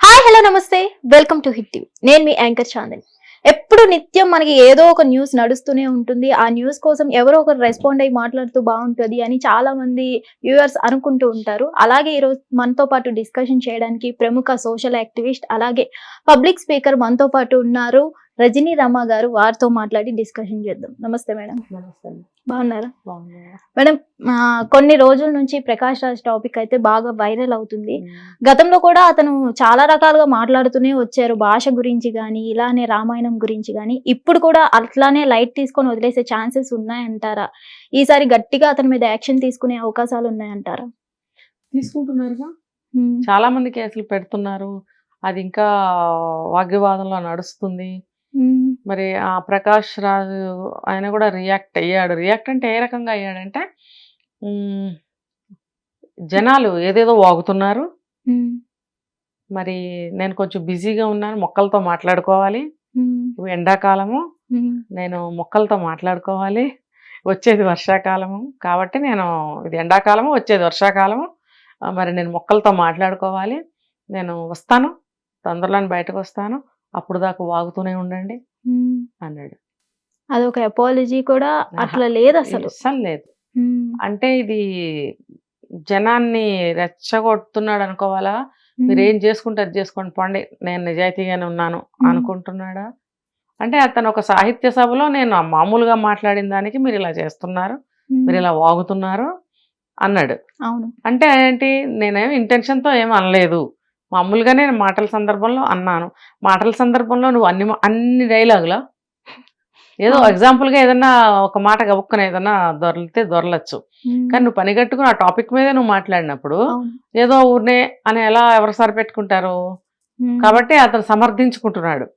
Hi hello నమస్తే welcome to hit TV. నేను మీ anchor Chandni. ఎప్పుడు నిత్యం మనకి ఏదో ఒక న్యూస్ నడుస్తూనే ఉంటుంది. ఆ న్యూస్ కోసం ఎవరో ఒకరు రెస్పాండ్ అయ్యి మాట్లాడుతూ బాగుంటుంది అని చాలా మంది వ్యూవర్స్ అనుకుంటూ ఉంటారు. అలాగే ఈరోజు మనతో పాటు డిస్కషన్ చేయడానికి ప్రముఖ సోషల్ యాక్టివిస్ట్ అలాగే పబ్లిక్ స్పీకర్ మనతో పాటు ఉన్నారు. రజనీ రమ గారు. వారితో మాట్లాడి డిస్కషన్ చేద్దాం. నమస్తే మేడం. నమస్తే. బాగున్నారా బాగున్నారా? మేడం? కొన్ని రోజుల నుంచి ప్రకాష్ రాజ్ టాపిక్ అయితే బాగా వైరల్ అవుతుంది. గతంలో కూడా అతను చాలా రకాలుగా మాట్లాడుతూనే వచ్చారు. భాష గురించి కానీ ఇలానే రామాయణం గురించి కానీ. ఇప్పుడు కూడా అట్లానే లైట్ తీసుకొని వదిలేసే ఛాన్సెస్ ఉన్నాయంటారా? ఈసారి గట్టిగా అతని మీద యాక్షన్ తీసుకునే అవకాశాలు ఉన్నాయంటారా? తీసుకుంటున్నారుగా. చాలా మంది కేసులు పెడుతున్నారు. అది ఇంకా వాగ్వివాదంలో నడుస్తుంది. మరి ఆ ప్రకాష్ రాజ్ ఆయన కూడా రియాక్ట్ అయ్యాడు. రియాక్ట్ అంటే ఏ రకంగా అయ్యాడంటే, జనాలు ఏదేదో వాగుతున్నారు. మరి నేను కొంచెం బిజీగా ఉన్నాను, మొక్కలతో మాట్లాడుకోవాలి. ఎండాకాలము, నేను మొక్కలతో మాట్లాడుకోవాలి. వచ్చేది వర్షాకాలము కాబట్టి ఇది ఎండాకాలము, వచ్చేది వర్షాకాలము. మరి నేను మొక్కలతో మాట్లాడుకోవాలి. నేను వస్తాను, తొందరలోనే బయటకు వస్తాను, అప్పుడు దాకా వాగుతూనే ఉండండి అన్నాడు. అదొక అపాలజీ కూడా అట్లా లేదు అసలు. అస్సలు లేదు. అంటే ఇది జనాన్ని రెచ్చగొడుతున్నాడు అనుకోవాలా? మీరు ఏం చేసుకుంటే అది చేసుకోండి పండి, నేను నిజాయితీగానే ఉన్నాను అనుకుంటున్నాడా? అంటే అతను ఒక సాహిత్య సభలో నేను మామూలుగా మాట్లాడిన దానికి మీరు ఇలా చేస్తున్నారు, మీరు ఇలా వాగుతున్నారు అన్నాడు. అవును. అంటే ఏంటి, నేనేం ఇంటెన్షన్తో ఏం అనలేదు, మామూలుగానే మాటల సందర్భంలో అన్నాను. మాటల సందర్భంలో నువ్వు అన్ని డైలాగులా? ఏదో ఎగ్జాంపుల్గా ఏదన్నా ఒక మాట గబుక్కన ఏదన్నా దొరలచ్చు, కానీ నువ్వు పని కట్టుకుని ఆ టాపిక్ మీదే నువ్వు మాట్లాడినప్పుడు ఏదో ఊరినే అని ఎలా ఎవరు సరిపెట్టుకుంటారు? కాబట్టి అతను సమర్థించుకుంటున్నాడు.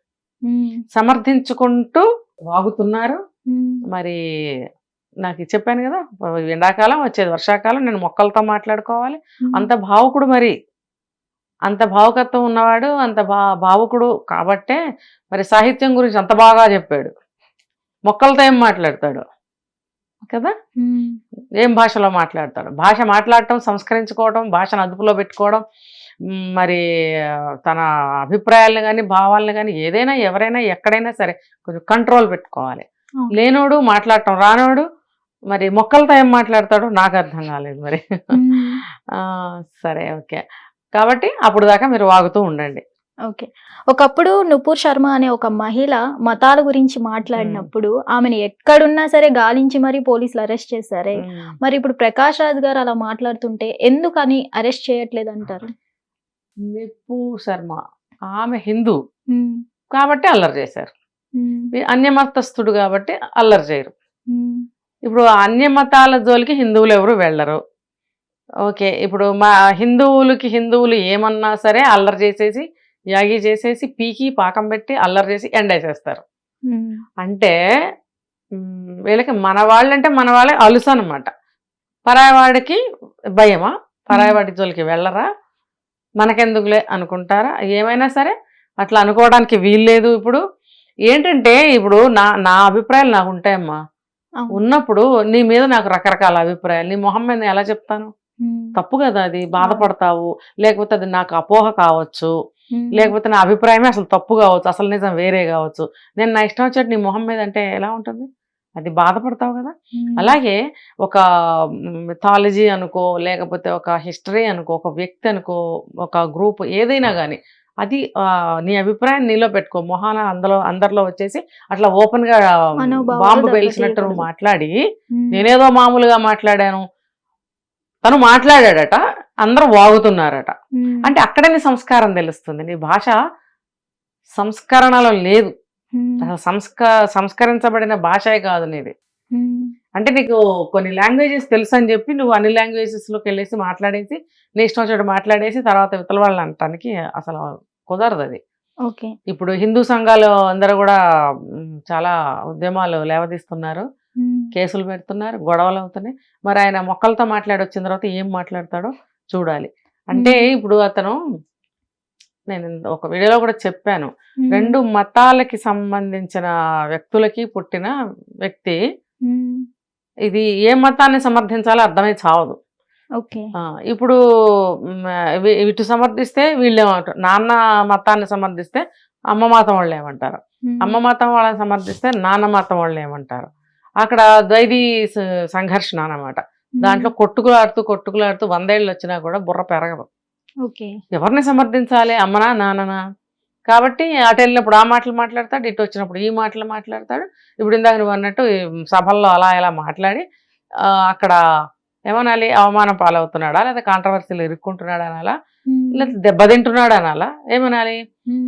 సమర్థించుకుంటూ వాగుతున్నారు. మరి నాకు చెప్పాను కదా, ఎండాకాలం, వచ్చేది వర్షాకాలం, నేను మొక్కలతో మాట్లాడుకోవాలి. అంత భావుకుడు, మరి అంత భావుకత్వం ఉన్నవాడు, అంత భావుకుడు కాబట్టే మరి సాహిత్యం గురించి అంత బాగా చెప్పాడు. మొక్కలతో ఏం మాట్లాడతాడు కదా, ఏం భాషలో మాట్లాడతాడు? భాష మాట్లాడటం, సంస్కరించుకోవడం, భాషను అదుపులో పెట్టుకోవడం, మరి తన అభిప్రాయాలను కానీ భావాలను కానీ ఏదైనా ఎవరైనా ఎక్కడైనా సరే కొంచెం కంట్రోల్ పెట్టుకోవాలి. లేనోడు మాట్లాడటం రానోడు మరి మొక్కలతో ఏం మాట్లాడతాడు? నాకు అర్థం కాలేదు మరి. సరే, ఓకే. కాబట్టి అప్పుడు దాకా మీరు వాగుతూ ఉండండి. ఓకే. ఒకప్పుడు నుపూర్ శర్మ అనే ఒక మహిళ మతాల గురించి మాట్లాడినప్పుడు ఆమెను ఎక్కడున్నా సరే గాలించి మరీ పోలీసులు అరెస్ట్ చేశారే. మరి ఇప్పుడు ప్రకాష్ రాజ్ గారు అలా మాట్లాడుతుంటే ఎందుకని అరెస్ట్ చేయట్లేదు అంటారు? నుపూర్ శర్మ ఆమె హిందూ కాబట్టి అల్లరి చేశారు. అన్యమతస్థుడు కాబట్టి అల్లరి చేయరు. ఇప్పుడు అన్య మతాల జోలికి హిందువులు ఎవరు వెళ్ళరు. ఓకే, ఇప్పుడు మా హిందువులు ఏమన్నా సరే అల్లరి చేసేసి, యాగి చేసేసి, పీకి పాకం పెట్టి అల్లరి చేసి ఎండేసేస్తారు. అంటే వీళ్ళకి మన వాళ్ళంటే మన వాళ్ళే అలుసు అనమాట. పరాయవాడికి భయమా? పరాయవాడి జోలికి వెళ్ళరా? మనకెందుకులే అనుకుంటారా? ఏమైనా సరే అట్లా అనుకోవడానికి వీల్లేదు. ఇప్పుడు ఏంటంటే, ఇప్పుడు నా అభిప్రాయాలు నాకు ఉంటాయమ్మా. ఉన్నప్పుడు నీ మీద నాకు రకరకాల అభిప్రాయాలు, నీ మొహం మీద ఎలా చెప్తాను? తప్పు కదా అది. బాధపడతావు, లేకపోతే అది నాకు అపోహ కావచ్చు, లేకపోతే నా అభిప్రాయమే అసలు తప్పు కావచ్చు, అసలు నిజం వేరే కావచ్చు. నేను నా ఇష్టం వచ్చేట్టు నీ మొహం మీద అంటే ఎలా ఉంటుంది? అది బాధపడతావు కదా. అలాగే ఒక మిథాలజీ అనుకో, లేకపోతే ఒక హిస్టరీ అనుకో, ఒక వ్యక్తి అనుకో, ఒక గ్రూప్ ఏదైనా కానీ అది నీ అభిప్రాయం నీలో పెట్టుకో. మొహాన అందరిలో వచ్చేసి అట్లా ఓపెన్ గా బాంబు పేల్చినట్టు నువ్వు మాట్లాడి, నేనేదో మామూలుగా మాట్లాడాను, తను మాట్లాడాడట, అందరూ వాగుతున్నారట. అంటే అక్కడే నీ సంస్కారం తెలుస్తుంది. నీ భాష సంస్కరణలో లేదు, సంస్కరించబడిన భాషే కాదు నీది. అంటే నీకు కొన్ని లాంగ్వేజెస్ తెలుసు అని చెప్పి నువ్వు అన్ని లాంగ్వేజెస్లోకి వెళ్ళేసి మాట్లాడేసి, నీ ఇష్టం వచ్చేటట్టు మాట్లాడేసి తర్వాత ఇవతల వాళ్ళని అనటానికి అసలు కుదరదు అది. ఇప్పుడు హిందూ సంఘాలు అందరూ కూడా చాలా ఉద్యమాలు లేవదీస్తున్నారు, కేసులు పెడుతున్నారు, గొడవలు అవుతున్నాయి. మరి ఆయన మొక్కలతో మాట్లాడొచ్చిన తర్వాత ఏం మాట్లాడతాడో చూడాలి. అంటే ఇప్పుడు అతను, నేను ఒక వీడియోలో కూడా చెప్పాను, 2 మతాలకి సంబంధించిన వ్యక్తులకి పుట్టిన వ్యక్తి ఇది ఏ మతాన్ని సమర్థించాలో అర్థమై చావదు. ఓకే. ఇప్పుడు ఇటు సమర్థిస్తే వీళ్ళేమంటారు, నాన్న మతాన్ని సమర్థిస్తే అమ్మ మతం వాళ్ళు ఏమంటారు, అమ్మ మతం వాళ్ళని సమర్థిస్తే నాన్న మతం వాళ్ళు ఏమంటారు. అక్కడ ద్వైతీ సంఘర్షణ అన్నమాట. దాంట్లో కొట్టుకులాడుతూ 100 ఏళ్ళు వచ్చినా కూడా బుర్ర పెరగదు. ఓకే. ఎవరిని సమర్థించాలి, అమ్మనా నాన్ననా? కాబట్టి అటు వెళ్ళినప్పుడు ఆ మాటలు మాట్లాడతాడు, ఇటు వచ్చినప్పుడు ఈ మాటలు మాట్లాడతాడు. ఇప్పుడు ఇందాక నువ్వు అన్నట్టు ఈ సభల్లో అలా ఇలా మాట్లాడి అక్కడ ఏమనాలి, అవమానం పాలవుతున్నాడా, లేదా కాంట్రవర్సీలు ఇరుక్కుంటున్నాడా అనాలా, లేదా దెబ్బతింటున్నాడు అనాలా, ఏమనాలి?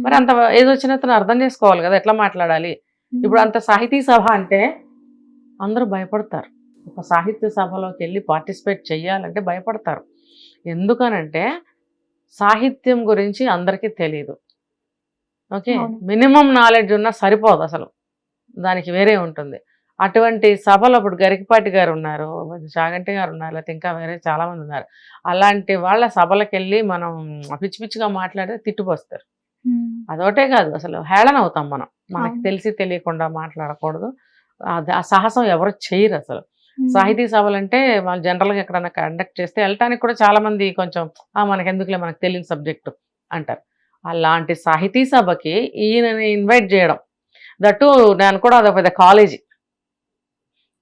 మరి అంత ఏదో వచ్చినతను అర్థం చేసుకోవాలి కదా ఎట్లా మాట్లాడాలి. ఇప్పుడు అంత సాహితీ సభ అంటే అందరూ భయపడతారు. ఒక సాహిత్య సభలోకి వెళ్ళి పార్టిసిపేట్ చెయ్యాలంటే భయపడతారు. ఎందుకనంటే సాహిత్యం గురించి అందరికీ తెలియదు. ఓకే, మినిమం నాలెడ్జ్ ఉన్నా సరిపోదు, అసలు దానికి వేరే ఉంటుంది. అటువంటి సభలో ఇప్పుడు గరికపాటి గారు ఉన్నారు, చాగంటి గారు ఉన్నారు, లేకపోతే ఇంకా వేరే చాలామంది ఉన్నారు. అలాంటి వాళ్ళ సభలకు వెళ్ళి మనం పిచ్చి పిచ్చిగా మాట్లాడితే తిట్టుకొస్తారు. అదొకటే కాదు, అసలు హేళన అవుతాం మనం. మనకి తెలిసి తెలియకుండా మాట్లాడకూడదు. ఆ సాహసం ఎవరు చేయరు అసలు. సాహితీ సభలు అంటే వాళ్ళు జనరల్గా ఎక్కడైనా కండక్ట్ చేస్తే వెళ్ళటానికి కూడా చాలా మంది కొంచెం మనకెందుకులే, మనకు తెలియని సబ్జెక్టు అంటారు. అలాంటి సాహితీ సభకి ఈయనని ఇన్వైట్ చేయడం, దట్టు నేను కూడా అదొక పెద్ద కాలేజీ,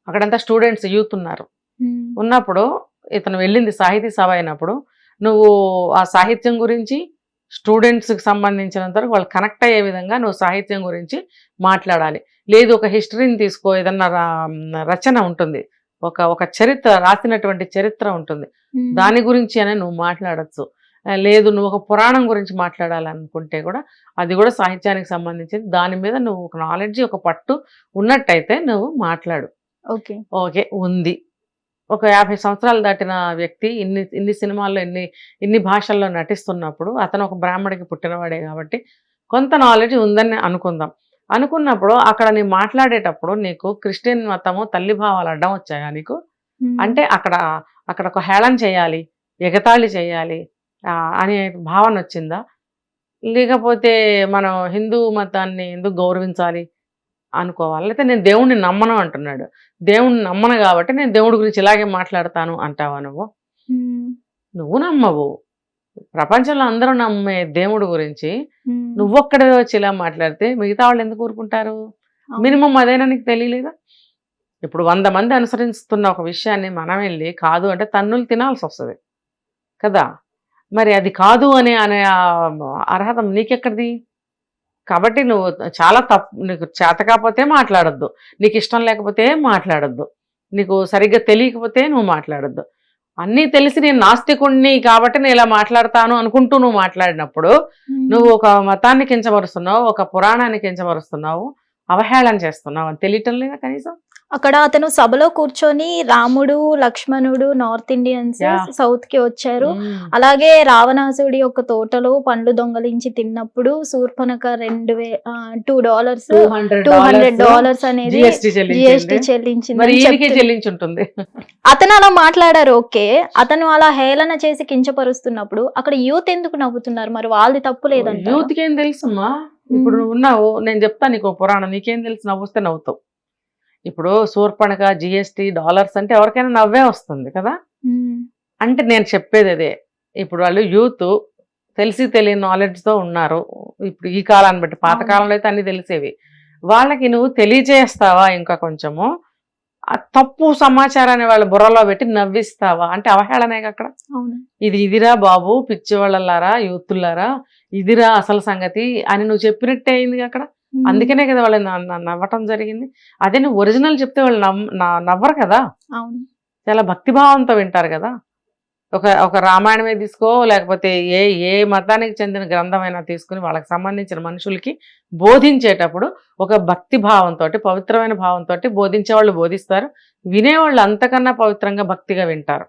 అక్కడంతా స్టూడెంట్స్ యూత్ ఉన్నారు. ఉన్నప్పుడు ఇతను వెళ్ళింది సాహితీ సభ అయినప్పుడు నువ్వు ఆ సాహిత్యం గురించి స్టూడెంట్స్కి సంబంధించినంత వరకు వాళ్ళు కనెక్ట్ అయ్యే విధంగా నువ్వు సాహిత్యం గురించి మాట్లాడాలి. లేదు ఒక హిస్టరీని తీసుకో, ఏదన్నా రచన ఉంటుంది, ఒక చరిత్ర రాసినటువంటి చరిత్ర ఉంటుంది, దాని గురించి అనే నువ్వు మాట్లాడచ్చు. లేదు నువ్వు ఒక పురాణం గురించి మాట్లాడాలనుకుంటే కూడా అది కూడా సాహిత్యానికి సంబంధించింది, దాని మీద నువ్వు ఒక నాలెడ్జ్ ఒక పట్టు ఉన్నట్టయితే నువ్వు మాట్లాడు. ఓకే ఓకే ఉంది. ఒక 50 సంవత్సరాలు దాటిన వ్యక్తి ఇన్ని సినిమాల్లో ఇన్ని భాషల్లో నటిస్తున్నప్పుడు అతను ఒక బ్రాహ్మడికి పుట్టినవాడే కాబట్టి కొంత నాలెడ్జ్ ఉందని అనుకుందాం. అనుకున్నప్పుడు అక్కడ నీ మాట్లాడేటప్పుడు నీకు క్రిస్టియన్ మతము తల్లి భావాలు అడ్డం వచ్చాయా నీకు? అంటే అక్కడ ఒక హేళన చేయాలి, ఎగతాళి చేయాలి అనే భావన వచ్చిందా? లేకపోతే మనం హిందూ మతాన్ని ఎందుకు గౌరవించాలి అనుకోవాలి. లేకపోతే నేను దేవుణ్ణి నమ్మను అంటున్నాడు, దేవుణ్ణి నమ్మను కాబట్టి నేను దేవుడి గురించి ఇలాగే మాట్లాడతాను అంటావా? నువ్వు నమ్మవు. ప్రపంచంలో అందరూ నమ్మే దేవుడి గురించి నువ్వొక్కడే వచ్చి ఇలా మాట్లాడితే మిగతా వాళ్ళు ఎందుకు ఊరుకుంటారు? మినిమం అదైనా నీకు తెలియలేదా? ఇప్పుడు 100 మంది అనుసరిస్తున్న ఒక విషయాన్ని మనం వెళ్ళి కాదు అంటే తన్నులు తినాల్సి వస్తుంది కదా. మరి అది కాదు అనే అర్హత నీకెక్కడిది? కాబట్టి నువ్వు చాలా తప్పు, నీకు చేత కాకపోతే మాట్లాడొద్దు, నీకు ఇష్టం లేకపోతే మాట్లాడొద్దు, నీకు సరిగ్గా తెలియకపోతే నువ్వు మాట్లాడొద్దు. అన్నీ తెలిసి నేను నాస్తికుణ్ణి కాబట్టి నేను ఇలా మాట్లాడతాను అనుకుంటూ నువ్వు మాట్లాడినప్పుడు నువ్వు ఒక మతాన్ని కించపరుస్తున్నావు, ఒక పురాణాన్ని కించపరుస్తున్నావు, అవహేళన చేస్తున్నావు అని తెలియటం లేదా కనీసం? అక్కడ అతను సభలో కూర్చొని రాముడు లక్ష్మణుడు నార్త్ ఇండియన్స్ సౌత్ కి వచ్చారు, అలాగే రావణాసుడి యొక్క తోటలో పండ్లు దొంగలించి తిన్నప్పుడు శూర్పణఖ $200 అనేది జిఎస్టి చెల్లించింది. అతను అలా మాట్లాడారు. ఓకే, అతను అలా హేళన చేసి కించపరుస్తున్నప్పుడు అక్కడ యూత్ ఎందుకు నవ్వుతున్నారు? మరి వాళ్ళది తప్పు లేదంట. యూత్ కి ఏం తెలుసమ్మా? ఇప్పుడు నువ్వు ఉన్నావు, నేను చెప్తాను నీకు పురాణం, నీకేం తెలుసు? నవ్వుస్తే నవ్వుతావు. ఇప్పుడు శూర్పణఖ జిఎస్టి డాలర్స్ అంటే ఎవరికైనా నవ్వే వస్తుంది కదా. అంటే నేను చెప్పేది అదే, ఇప్పుడు వాళ్ళు యూత్ తెలిసి తెలియని నాలెడ్జ్తో ఉన్నారు. ఇప్పుడు ఈ కాలాన్ని బట్టి, పాత కాలంలో అయితే అన్ని తెలిసేవి, వాళ్ళకి నువ్వు తెలియజేస్తావా? ఇంకా కొంచెము ఆ తప్పు సమాచారాన్ని వాళ్ళ బుర్రలో పెట్టి నవ్విస్తావా? అంటే అవహేళనే అక్కడ. ఇదిరా బాబు, పిచ్చివాళ్ళలారా, యూత్లారా, ఇదిరా అసలు సంగతి అని నువ్వు చెప్పినట్టే అయింది అక్కడ. అందుకనే కదా వాళ్ళు నవ్వటం జరిగింది. అదే నువ్వు ఒరిజినల్ చెప్తే వాళ్ళు నవ్వరు కదా, చాలా భక్తిభావంతో వింటారు కదా. ఒక రామాయణమే తీసుకో, లేకపోతే ఏ మతానికి చెందిన గ్రంథమైనా తీసుకుని వాళ్ళకి సంబంధించిన మనుషులకి బోధించేటప్పుడు ఒక భక్తి భావంతో, పవిత్రమైన భావంతో బోధించే వాళ్ళు బోధిస్తారు, వినేవాళ్ళు అంతకన్నా పవిత్రంగా భక్తిగా వింటారు.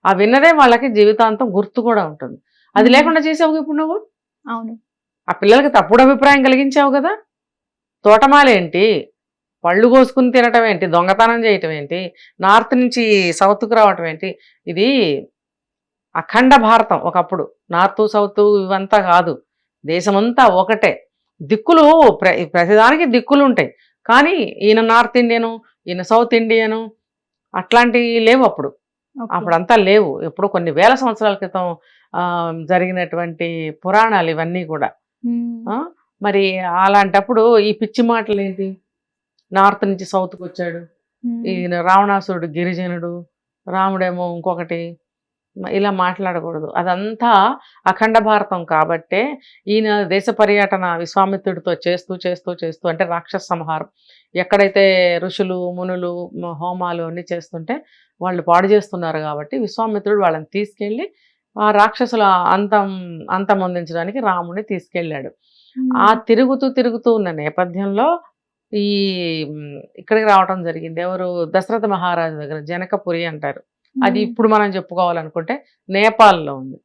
ఆ విన్నదే వాళ్ళకి జీవితాంతం గుర్తు కూడా ఉంటుంది. అది లేకుండా చేసావు ఇప్పుడు నువ్వు. అవును, ఆ పిల్లలకి తప్పుడు అభిప్రాయం కలిగించావు కదా. తోటమాలేంటి, పళ్ళు కోసుకుని తినటం ఏంటి, దొంగతనం చేయటం ఏంటి, నార్త్ నుంచి సౌత్కి రావటం ఏంటి? ఇది అఖండ భారతం. ఒకప్పుడు నార్త్ సౌత్ ఇవంతా కాదు, దేశమంతా ఒకటే. దిక్కులు ప్రతిదానికి దిక్కులు ఉంటాయి, కానీ ఈయన నార్త్ ఇండియను, ఈయన సౌత్ ఇండియను అట్లాంటివి లేవు అప్పుడు. అప్పుడంతా లేవు, ఎప్పుడు కొన్ని వేల సంవత్సరాల క్రితం జరిగినటువంటి పురాణాలు ఇవన్నీ కూడా. మరి అలాంటప్పుడు ఈ పిచ్చి మాటలు ఏంటి? నార్త్ నుంచి సౌత్కి వచ్చాడు, ఈయన రావణాసురుడు గిరిజనుడు, రాముడేమో ఇంకొకటి, ఇలా మాట్లాడకూడదు. అదంతా అఖండ భారతం కాబట్టే ఈయన దేశ పర్యటన విశ్వామిత్రుడితో చేస్తూ చేస్తూ చేస్తూ, అంటే రాక్షస సంహారం ఎక్కడైతే ఋషులు మునులు హోమాలు అన్నీ చేస్తుంటే వాళ్ళు పాడు చేస్తున్నారు కాబట్టి విశ్వామిత్రుడు వాళ్ళని తీసుకెళ్ళి ఆ రాక్షసుల అంతమొందించడానికి రాముడిని తీసుకెళ్ళాడు. ఆ తిరుగుతూ ఉన్న నేపథ్యంలో ఈ ఇక్కడికి రావటం జరిగింది. ఎవరు? దశరథ మహారాజు దగ్గర, జనకపురి అంటారు. అది ఇప్పుడు మనం చెప్పుకోవాలనుకుంటే నేపాల్లో ఉంది.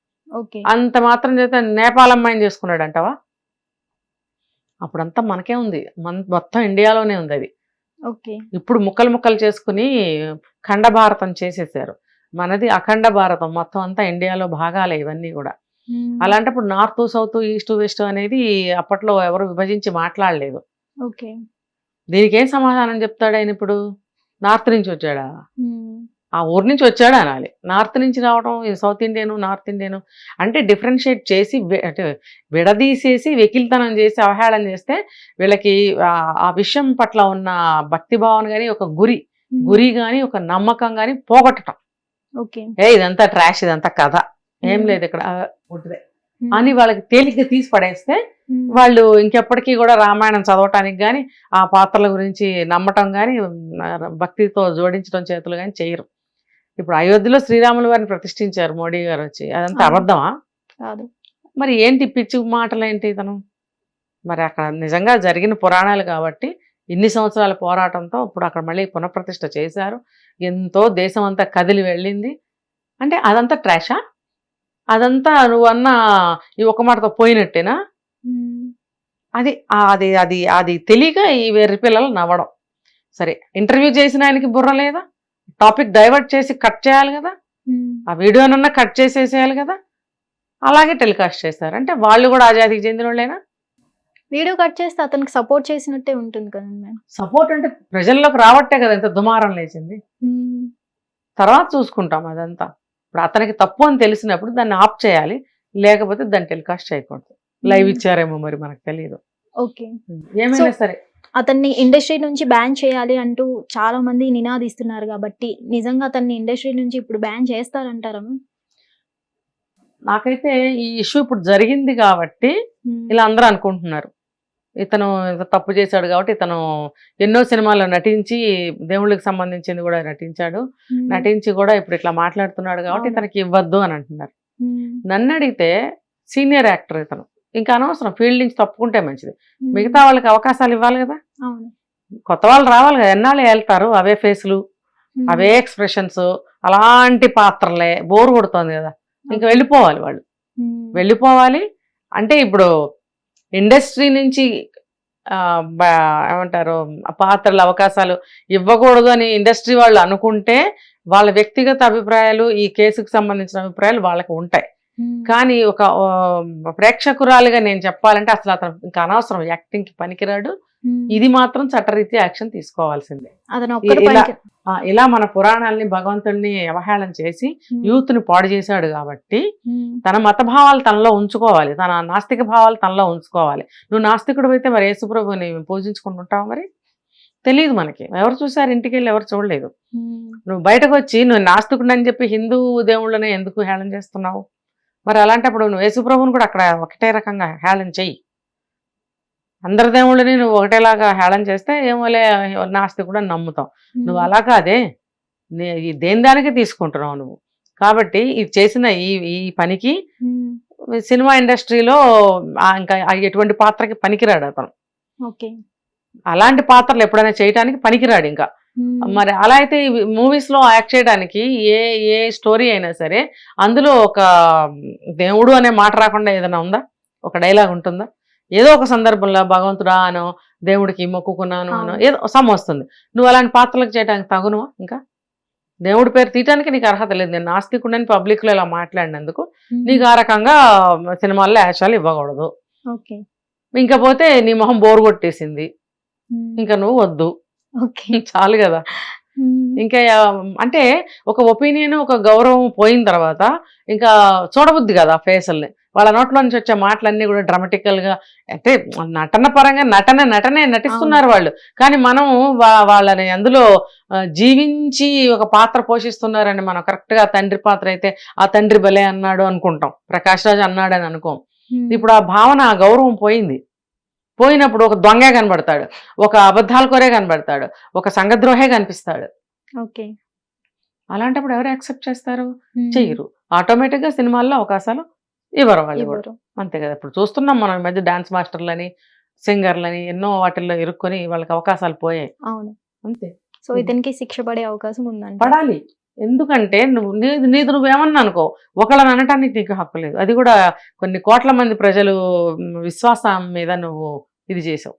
అంత మాత్రం చేత నేపాల్ అమ్మాయిని చేసుకున్నాడు అంటావా? అప్పుడంతా మనకే ఉంది, మొత్తం ఇండియాలోనే ఉంది అది. ఇప్పుడు ముక్కలు చేసుకుని ఖండ భారతం చేసేసారు. మనది అఖండ భారతం, మొత్తం అంతా ఇండియాలో భాగాలే ఇవన్నీ కూడా. అలాంటప్పుడు నార్త్ సౌత్ ఈస్ట్ వెస్ట్ అనేది అప్పట్లో ఎవరు విభజించి మాట్లాడలేదు. దీనికి ఏం సమాధానం చెప్తాడు ఆయన ఇప్పుడు? నార్త్ నుంచి వచ్చాడా? ఆ ఊరి నుంచి వచ్చాడు అనాలి. నార్త్ నుంచి రావడం, సౌత్ ఇండియను నార్త్ ఇండియను అంటే డిఫరెన్షియేట్ చేసి అంటే విడదీసేసి వెకిల్తనం చేసి అవహేళన చేస్తే వీళ్ళకి ఆ విషయం పట్ల ఉన్న భక్తి భావన కానీ, ఒక గురి కానీ, ఒక నమ్మకం కానీ పోగొట్టడం. ఇదంతా ట్రాష్, ఇదంతా కథ, ఏం లేదు ఇక్కడ అని వాళ్ళకి తేలిగ్గా తీసి పడేస్తే వాళ్ళు ఇంకెప్పటికీ కూడా రామాయణం చదవటానికి కానీ, ఆ పాత్రల గురించి నమ్మటం కానీ, భక్తితో జోడించడం చేతులు కానీ చేయరు. ఇప్పుడు అయోధ్యలో శ్రీరాముల వారిని ప్రతిష్ఠించారు మోడీ గారు వచ్చి, అదంతా అబద్ధమా? కాదు. మరి ఏంటి పిచ్చి మాటలు ఏంటి ఇతను? మరి అక్కడ నిజంగా జరిగిన పురాణాలు కాబట్టి ఇన్ని సంవత్సరాల పోరాటంతో ఇప్పుడు అక్కడ మళ్ళీ పునఃప్రతిష్ఠ చేశారు. ఎంతో దేశం అంతా కదిలి వెళ్ళింది. అంటే అదంతా ట్రాషా? అదంతా నువ్వు అన్న ఈ ఒక మాటతో పోయినట్టేనా? అది అది అది అది తెలియక ఈ వెర్రి పిల్లలు నవ్వడం. సరే, ఇంటర్వ్యూ చేసిన ఆయనకి బుర్ర లేదా? టాపిక్ డైవర్ట్ చేసి కట్ చేయాలి కదా, ఆ వీడియోనన్నా కట్ చేసేసేయాలి కదా. అలాగే టెలికాస్ట్ చేశారు. అంటే వాళ్ళు కూడా ఆ జాతికి చెందిన వాళ్ళేనా? వీడియో కట్ చేస్తే అతనికి సపోర్ట్ చేసినట్టే ఉంటుంది కదండి. సపోర్ట్ అంటే ప్రజల్లోకి రావట్టే కదా ఇంత దుమారం లేచింది. తర్వాత చూసుకుంటాం అదంతా. ఇప్పుడు అతనికి తప్పు అని తెలిసినప్పుడు దాన్ని ఆఫ్ చేయాలి, లేకపోతే దాన్ని టెలికాస్ట్ చేయకూడదు. లైవ్ ఇచ్చారేమో మరి మనకు తెలియదు. ఏమైనా సరే అతన్ని ఇండస్ట్రీ నుంచి బ్యాన్ చేయాలి అంటూ చాలా మంది నినాదిస్తున్నారు కాబట్టి నిజంగా అతన్ని ఇండస్ట్రీ నుంచి ఇప్పుడు బ్యాన్ చేస్తారంటారా? నాకైతే ఈ ఇష్యూ ఇప్పుడు జరిగింది కాబట్టి ఇలా అందరూ అనుకుంటున్నారు, ఇతను తప్పు చేశాడు కాబట్టి. ఇతను ఎన్నో సినిమాల్లో నటించి దేవుళ్ళకి సంబంధించింది కూడా నటించాడు, నటించి కూడా ఇప్పుడు ఇట్లా మాట్లాడుతున్నాడు కాబట్టి ఇతనికి ఇవ్వద్దు అని అంటున్నారు. నన్ను అడిగితే సీనియర్ యాక్టర్ ఇతను, ఇంకా అనవసరం, ఫీల్డ్ నుంచి తప్పుకుంటే మంచిది. మిగతా వాళ్ళకి అవకాశాలు ఇవ్వాలి కదా, కొత్త వాళ్ళు రావాలి కదా. ఎన్నాళ్ళు వెళ్తారు అవే ఫేసులు, అవే ఎక్స్ప్రెషన్స్, అలాంటి పాత్రలే, బోర్ కొడుతోంది కదా. ఇంకా వెళ్ళిపోవాలి వాళ్ళు, వెళ్ళిపోవాలి. అంటే ఇప్పుడు ఇండస్ట్రీ నుంచి ఏమంటారు పాత్రలు అవకాశాలు ఇవ్వకూడదు అని ఇండస్ట్రీ వాళ్ళు అనుకుంటే వాళ్ళ వ్యక్తిగత అభిప్రాయాలు, ఈ కేసుకు సంబంధించిన అభిప్రాయాలు వాళ్ళకి ఉంటాయి. కానీ ఒక ప్రేక్షకురాలుగా నేను చెప్పాలంటే అసలు అతను ఇంకా అనవసరం, యాక్టింగ్ కి పనికిరాడు. ఇది మాత్రం చట్టరీత్యా యాక్షన్ తీసుకోవాల్సిందే. ఇలా మన పురాణాలని భగవంతుడిని అవహేళన చేసి యూత్ ని పాడు చేశాడు కాబట్టి తన మత భావాలు తనలో ఉంచుకోవాలి, తన నాస్తిక భావాలు తనలో ఉంచుకోవాలి. నువ్వు నాస్తికుడు అయితే మరి యేసుప్రభుని పూజించుకుంటుంటావు? మరి తెలియదు మనకి, ఎవరు చూసారు? ఇంటికి వెళ్ళి ఎవరు చూడలేదు. నువ్వు బయటకు వచ్చి నువ్వు నాస్తికుడు అని చెప్పి హిందూ దేవుళ్ళని ఎందుకు హేళన చేస్తున్నావు? మరి అలాంటప్పుడు నువ్వు యేసుప్రభుని కూడా అక్కడ ఒకటే రకంగా హేళన చెయ్యి. అందరి దేవుళ్ళని నువ్వు ఒకటేలాగా హేళన చేస్తే ఏమోలే నాస్తికుడు అని నమ్ముతావు. నువ్వు అలా కాదే, దేని దానికి తీసుకుంటున్నావు నువ్వు. కాబట్టి ఇది చేసిన ఈ పనికి సినిమా ఇండస్ట్రీలో ఇంకా ఎటువంటి పాత్రకి పనికిరాడు అతను. అలాంటి పాత్రలు ఎప్పుడైనా చేయడానికి పనికిరాడు ఇంకా. మరి అలా అయితే మూవీస్ లో యాక్ట్ చేయడానికి ఏ స్టోరీ అయినా సరే అందులో ఒక దేవుడు అనే మాట రాకుండా ఏదైనా ఉందా? ఒక డైలాగ్ ఉంటుందా? ఏదో ఒక సందర్భంలో భగవంతుడా అనో, దేవుడికి మొక్కుకున్నాను అనో ఏదో సమ వస్తుంది. నువ్వు అలాంటి పాత్రలకు చేయడానికి తగునువా? ఇంకా దేవుడి పేరు తీయటానికి నీకు అర్హత లేదు. నేను నాస్తికుడని పబ్లిక్ లో ఇలా మాట్లాడినందుకు నీకు ఆ రకంగా సినిమాల్లో యాషాలు ఇవ్వకూడదు. ఇంకా పోతే నీ మొహం బోరు కొట్టేసింది, ఇంకా నువ్వు వద్దు, చాలు కదా. ఇంకా అంటే ఒక ఒపీనియన్, ఒక గౌరవం పోయిన తర్వాత ఇంకా చూడబుద్ది కదా ఫేసుల్ని. వాళ్ళ నోట్లో నుంచి వచ్చే మాటలన్నీ కూడా డ్రామాటికల్ గా, అంటే నటన పరంగా నటనే నటిస్తున్నారు వాళ్ళు. కానీ మనం వాళ్ళని అందులో జీవించి ఒక పాత్ర పోషిస్తున్నారని మనం కరెక్ట్ గా తండ్రి పాత్ర అయితే ఆ తండ్రి భలే అన్నాడు అనుకుంటాం, ప్రకాష్ రాజ్ అన్నాడని అనుకోం. ఇప్పుడు ఆ భావన, ఆ గౌరవం పోయింది. పోయినప్పుడు ఒక దొంగే కనబడతాడు, ఒక అబద్ధాల కోరే కనబడతాడు, ఒక సంఘద్రోహే కనిపిస్తాడు. ఓకే, అలాంటప్పుడు ఎవరు యాక్సెప్ట్ చేస్తారు? చెయ్యరు. ఆటోమేటిక్ గా సినిమాల్లో అవకాశాలు ఇవ్వరు వాళ్ళు కూడా. అంతే కదా. ఇప్పుడు చూస్తున్నాం మనం ఈ మధ్య డాన్స్ మాస్టర్లని, సింగర్లని ఎన్నో వాటిల్లో ఇరుక్కొని వాళ్ళకి అవకాశాలు పోయాయి. అవును, అంతే. సో ఇతనికి శిక్ష పడే అవకాశం ఉందండి. పడాలి. ఎందుకంటే నువ్వేమన్నా అనుకో, ఒకళ్ళని అనటానికి నీకు హక్కు లేదు. అది కూడా కొన్ని కోట్ల మంది ప్రజలు విశ్వాసం మీద నువ్వు ఇది చేసావు.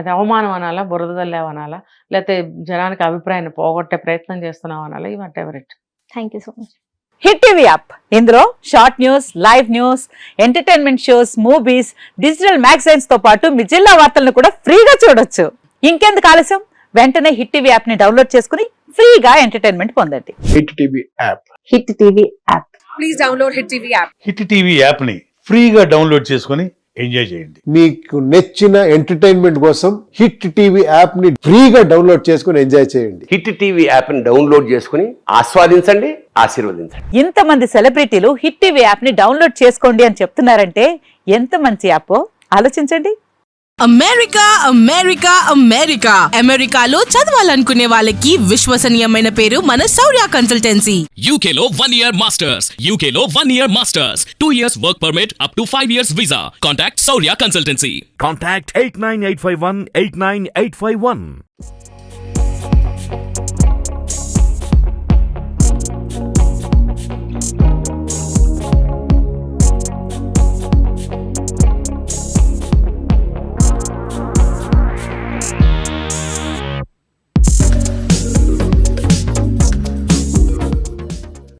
అది అవమానం అనాలా, బురద తల్లేవనాలా, లేకపోతే జనానికి అభిప్రాయాన్ని పోగొట్టే ప్రయత్నం చేస్తున్నావు అనాలా, ఈ whatever it. Thank you so much. Hit TV app, ఇందులో short news, live news, entertainment shows, movies, digital magazines తో పాటు మీ జిల్లా వార్తలను కూడా ఫ్రీగా చూడొచ్చు. ఇంకెందుకు ఆలస్యం, వెంటనే హిట్ టీవీ యాప్ ని డౌన్లోడ్ చేసుకుని ఫ్రీగా ఎంటర్టైన్మెంట్ పొందండి. Hit TV app. Hit TV app. Please download hit TV app. Hit TV app ని ఫ్రీగా డౌన్లోడ్ చేసుకొని ఎంజాయ్ చేయండి. మీకు నచ్చిన ఎంటర్టైన్మెంట్ కోసం హిట్ టీవీ యాప్ ని ఫ్రీగా డౌన్లోడ్ చేసుకుని ఎంజాయ్ చేయండి. హిట్ టీవీ యాప్ ని డౌన్లోడ్ చేసుకుని ఆస్వాదించండి, ఆశీర్వదించండి. ఇంతమంది సెలబ్రిటీలు హిట్ టీవీ యాప్ ని డౌన్లోడ్ చేసుకోండి అని చెప్తున్నారంటే ఎంత మంచి యాప్ ఆలోచించండి. అమెరికా అమెరికా అమెరికా అమెరికాలో చదవాలనుకునే వాళ్ళకి విశ్వసనీయమైన పేరు మన శౌర్య కన్సల్టెన్సీ. UK లో 1 year masters. UK లో 1 year masters. 2 years work permit up to 5 years visa. Contact Saurya Consultancy. Contact 89851 89851.